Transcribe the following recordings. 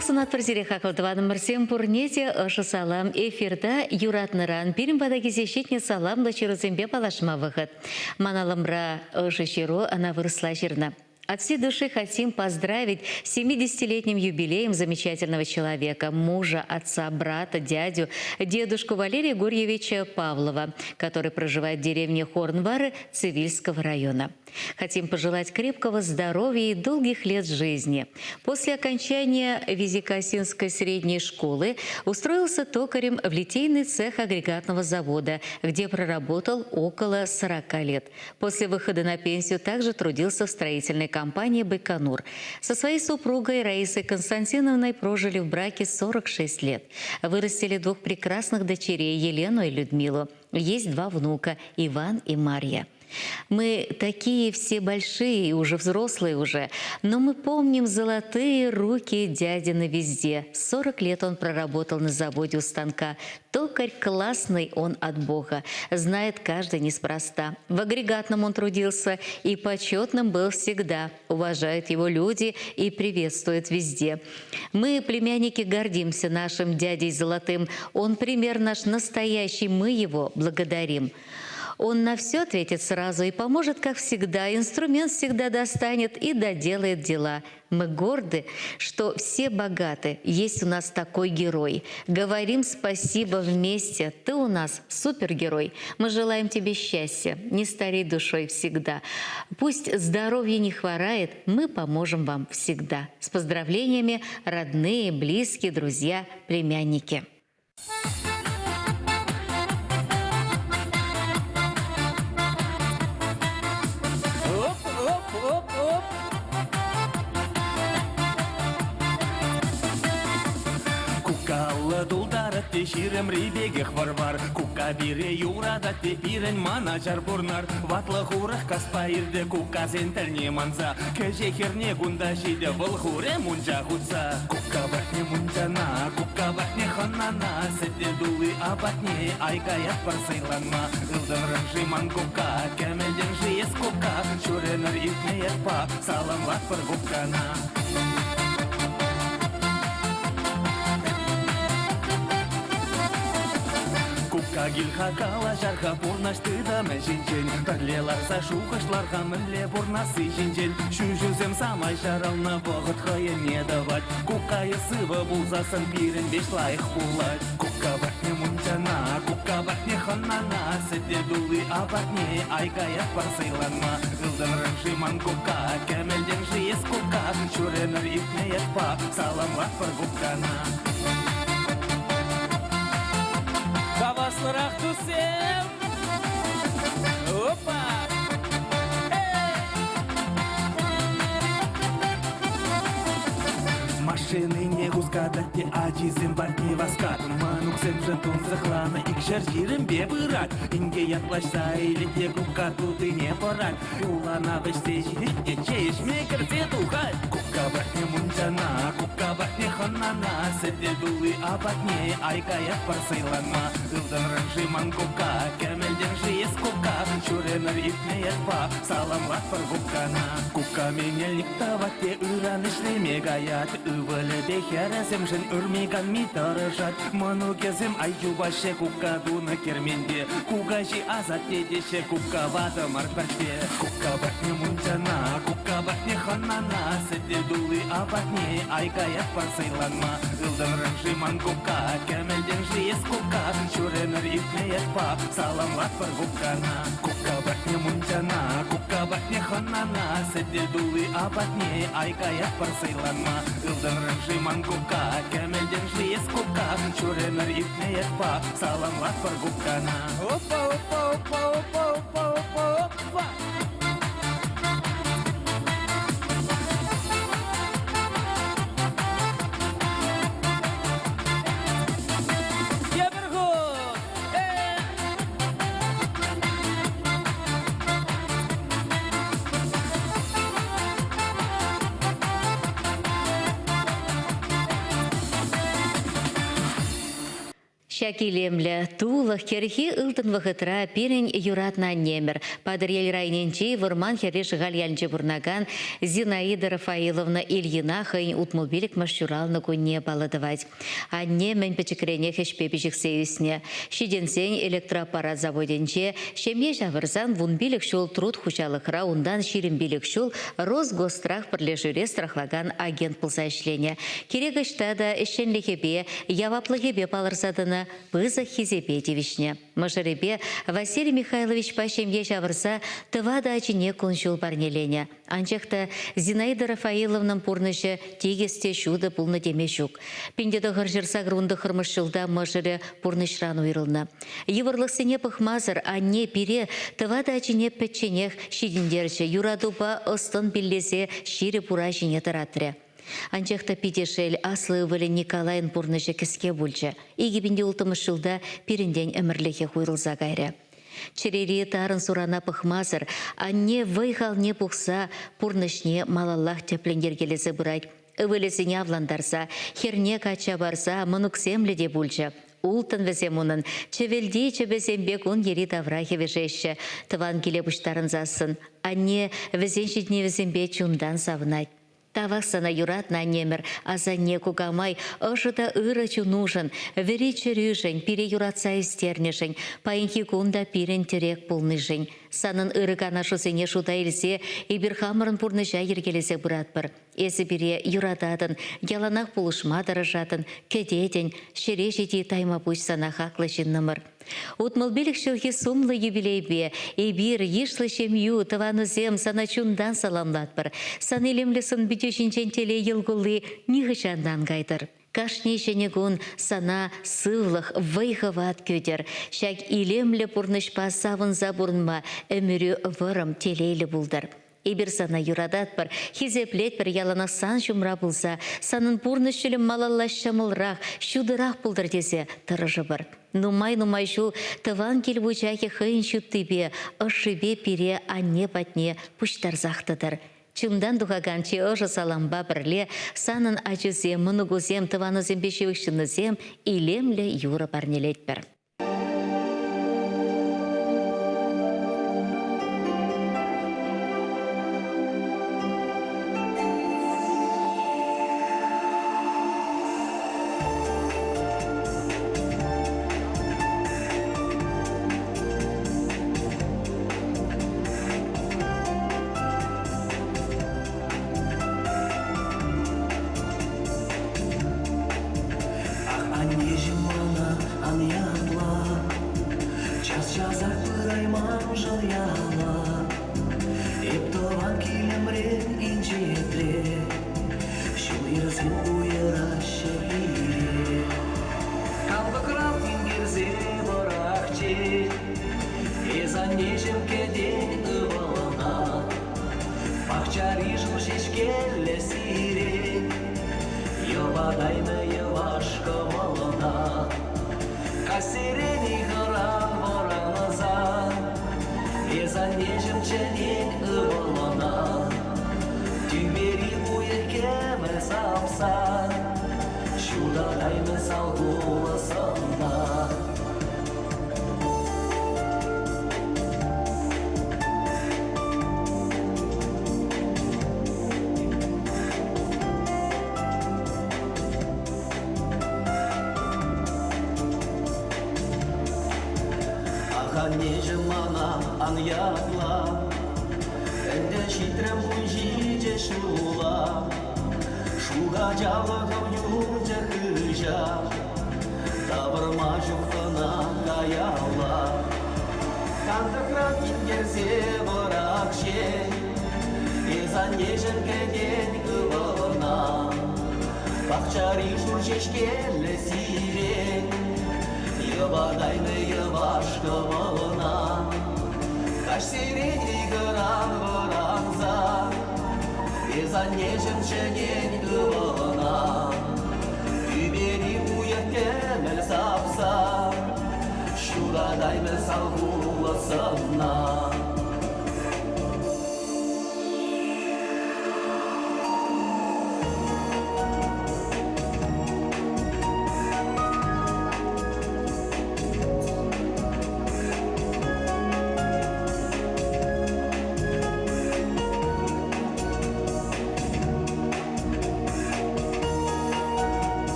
Сунат Парзире хакылтываным мырсем пурнете ышы салам эфирда юратныран пирим бада кезешетне салам лачирозембе палашма выход. Маналымра ышы широ она выросла жирна. От всей души хотим поздравить с 70-летним юбилеем замечательного человека, мужа, отца, брата, дядю, дедушку Валерия Гурьевича Павлова, который проживает в деревне Хорнвары Цивильского района. Хотим пожелать крепкого здоровья и долгих лет жизни. После окончания Визикасинской средней школы устроился токарем в литейный цех агрегатного завода, где проработал около 40 лет. После выхода на пенсию также трудился в строительной компании «Байконур». Со своей супругой Раисой Константиновной прожили в браке 46 лет. Вырастили двух прекрасных дочерей Елену и Людмилу. Есть два внука – Иван и Марья. Мы такие все большие, уже взрослые уже, но мы помним золотые руки дядины везде. 40 лет он проработал на заводе у станка. Токарь классный он от Бога, знает каждый неспроста. В агрегатном он трудился и почетным был всегда. Уважают его люди и приветствуют везде. Мы, племянники, гордимся нашим дядей Золотым. Он пример наш настоящий, мы его благодарим. Он на все ответит сразу и поможет, как всегда. Инструмент всегда достанет и доделает дела. Мы горды, что все богаты. Есть у нас такой герой. Говорим спасибо вместе. Ты у нас супергерой. Мы желаем тебе счастья. Не старей душой всегда. Пусть здоровье не хворает, мы поможем вам всегда. С поздравлениями, родные, близкие, друзья, племянники. Дулдаратте ширем рибеге хварвар, кука бире юрадатте пирен манажар бурнар, ватла хурах каспаирде кука зентельне манза, кеже херне гунда шиде был хуре мунджа худса. Кука батне мунджана, кука батне ханана, сетте дулы абатне, айкаят парсайланма, ылдан ранжиман кука, кемелден жиес кука, шуренар итне етпа, салам лат пар гуккана. Кагилха кала жарха бурнашты да мәжінжен Бірлеларса шуқышларға мінле бурнасы жінжен Шүжізем самай жарална бұғыт хайын не давать Кукайы сывы бұлзасын пирін беш лайық бұлать Кука батне мұнчана, кука батне ханнана Сәтте дулы абатне, айкаят парсайланма Илдан рыншиман кука, кәмелден жиес кука Шуренер итне етпа, саламлат пар гуккана Каваслырах тусем! Опа! Машины не гускадатте, ажизем батне васкат Мануксем жентун захлана, икшер жирем бебырат Инге ятлашса или те кука тут и не порать Улана веште жирите, чеешь мекер цветухать Кука батне мунчана, кука батне ханнана Сетте дулы абатне, айкаят парсайланма Илдан ранжиман кука, кемелден жиес кука Шуренер итне етпа, саламлат пар гуккана Кука менелник таватте, ыран ишлеме гаят Ывылы дехересем жын үрмеган митарышат Ману кезем айю баше кука дуна керменде Кугажи азат дедеше кука вада марпарте Кука батне мунчана, кука батне ханнана Сетте дулы абатне, айкаят парсайланма Илдан ранжиман кука, кемелден жиес кука Шуренер итне етпа, саламлат пар гуккана Кука батне мунчана, кука батне ханнана Сетте дулы абатне, айкаят парсайланма Илдан ранжиман кука, кемелден жиес кука Шуренер итне етпа, саламлат пар гуккана Опа, опа, опа, опа, опа, опа, опа Шакилемле тулах керхи ылтын вахытра пирен юратна немер. Падырел райненче вырман хереш гальянче бурнаган Зинаида Рафаиловна Ильина хайн утмобилик маршуралны кунне баладывать. Анне мен печекрене хешпепичек сеюсне. Шиденсен электроаппарат заводенче шемье жавырзан вунбилик шул труд хучалықра ундан ширинбилик шул Росгострах пірлешуре страхлаган агент пылса ішлене. Керегіштада ішенлікебе, яваплығебе палырсадыны пыза хизепе девишне. Мажаребе Василий Михайлович пашемье жавырса тывада ачине коншул барнелене. Анчақта Зинаида Рафаиловнам пурнышы тегесте шуды пулны демешук. Пендеді ғыржырса ғрунды қырмышшылда мажыры пурнышран уйрылны. Евырлықсыне пықмазыр анне пире тывада ачине пәтченех шидіндерші юрадуба ыстын биллесе шире пура жине таратыры. Анчақта пидешел аслы вілі Николайын пурнышы кіске бүлчі. Егебінде ұлтымышшылда пирінден әмірліге хуйрылза гайры. Черери тарын сурана пықмазыр, анне вайхал не пұқса пурнышне малаллах тепленгергелесі бұрайд. Өвелесіне авландарса, херне кача барса, мұнуксемлі де бүлчі. Ултын веземунын, чевелди чебезембек он ери таврахи вежеші, тыван келе бұштарын засын, анне везеншетне везембе чундан савнайд. Тавақсана юратна немер, азанне кугамай, ожыда ырычу нужен, вери черюжень, пире юратса истернешень, паинхи кунда пирен терек пулныжень. Санын ырыгана шусене шуда илсе, ибір хамырын пурныжа ергелесе бұратпыр. Эсі бире юратадын, яланақ пулышма дарыжатын, кедетен, шере жети тайма пуч сана хақлы жиннымыр. Утмылбелік шылхи сумлы юбилейбе, ебір ешлы шемью тыванызем сана чундан саламлатпыр. Сан елемлесін бітешінчен теле елгулы нихышандан гайдыр. Кашне женегун сана сывлых вайхават көдер. Шак илемле пурнышпа савын забурнма өмірі вырым телейлі булдар. Ибір сана юрадат бір, хизеплет бір ялана сан жұмра бұлса, санын пурнышылым малаллаш шамылрақ, шудырақ бұлдар десе тұрыжы бір. Нумай шу тыван кел бұчаке хыйын шуттыбе, ұшыбе пире анне патне пұштар зақтыдыр. Чымдан дұғаганче ұжы саламба бірле, санын ачызем, мұнығызем, тыванызем бешеуішінізем, илемле юра барнелет бір.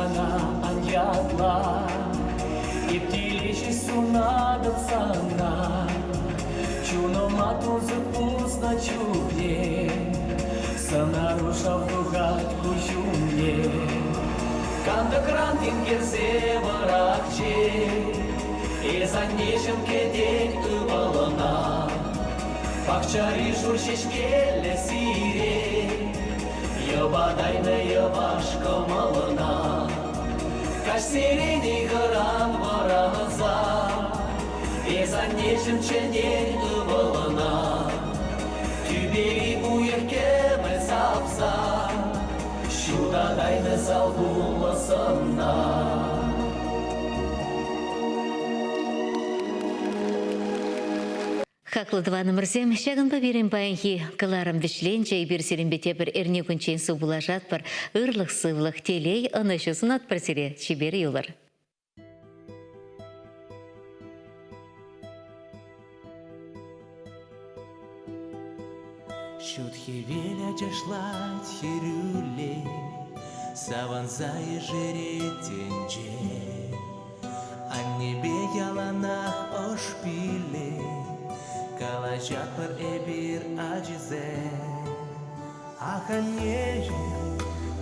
sana anjatla İptilici sunadıp sana Чуно матузы пусто чуде Санаруша вдухать кучумне Канда крантин керзе варакче И за нечем кедень ывалана Пакчари журшешкеле сире Йобадайна йобашко малана Каш сирени гран вараза И за нечем ченень ывалана Тюбери уйеркеме сапса Шудадайна салгуласана Хаклы дванымырсем, шагын пабирен паянхи, кыларым вишленче, и берсеренбете бір эрне күнчен су булажат бір, ырлық сывлық телей, ынышысын от бірсере, чебер юлар. Шутхи веля жашлать хирюле Саванзай жеретенче А небе яланах ошпиле Калачат пар эбир аджизе Аханеже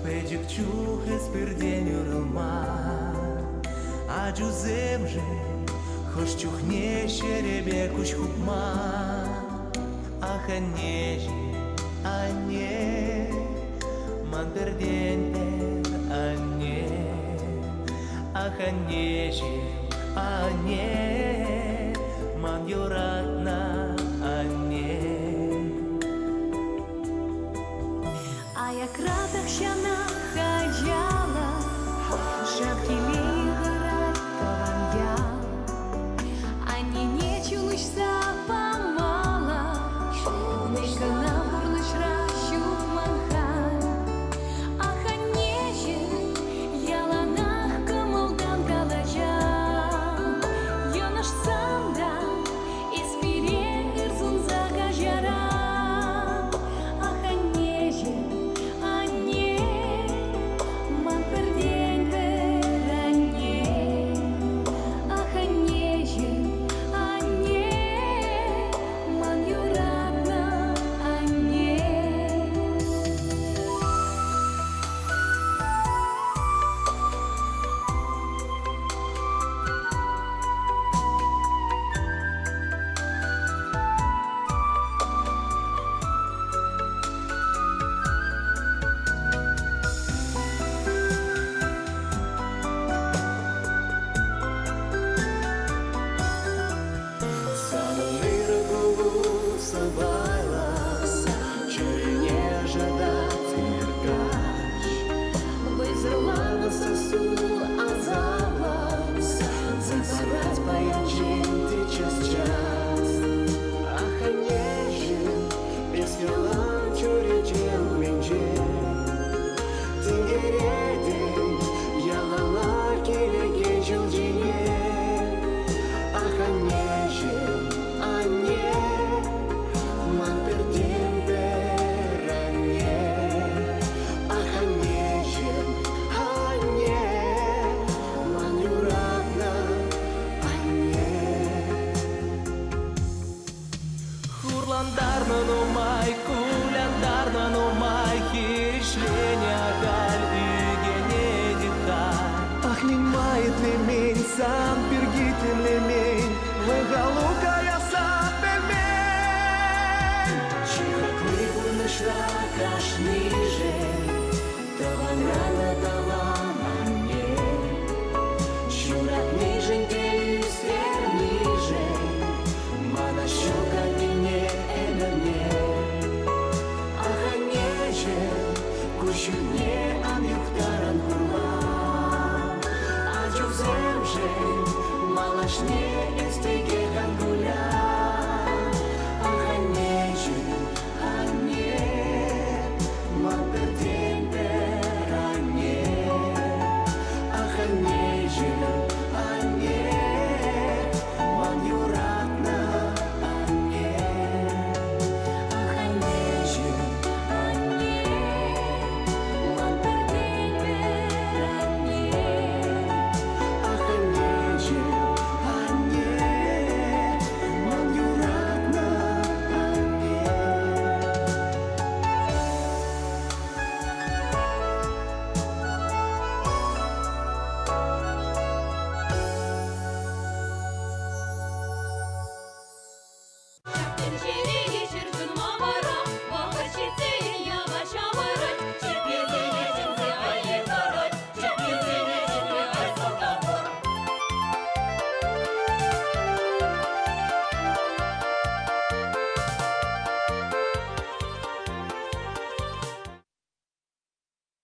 педжик чух эспирдень урма Аджузем же хош чухне шеребе куч хупма Аханеже ане Мандерден ане Аханеже ане Ман юратна ане А я кратах щана хаджала Шапки грать кавандя Они не чулышса помала Нышка нам бурныш ращу манхан Аханеже яланах камалдан калажа Йонаш санда испирен ирзун загажара Аханеже ане ман перден перане Аханеже ане ман юратна ане Самый голову собрала Чури не ожидать меркач Вызрала на сосу азала Зацарать поянчин ты час Аханеже без хилан чури дел венче Тингереден ялала келеге жылдине Аханеже ане ман перден перане Аханеже ане ман юратна ане Хурландарна нумай, куляндарна нумай Хиришленя галь үгене дихай Ахнимает лемень, сам пергитем лемень Выгалука я сам пельмень Чихотный бурнышла каш ниже Таван рано дала мне Чурат ниженьке свер ниже Мана щука не эмерне Аханеже кущу не анюхтаран курва Аджузем же малашне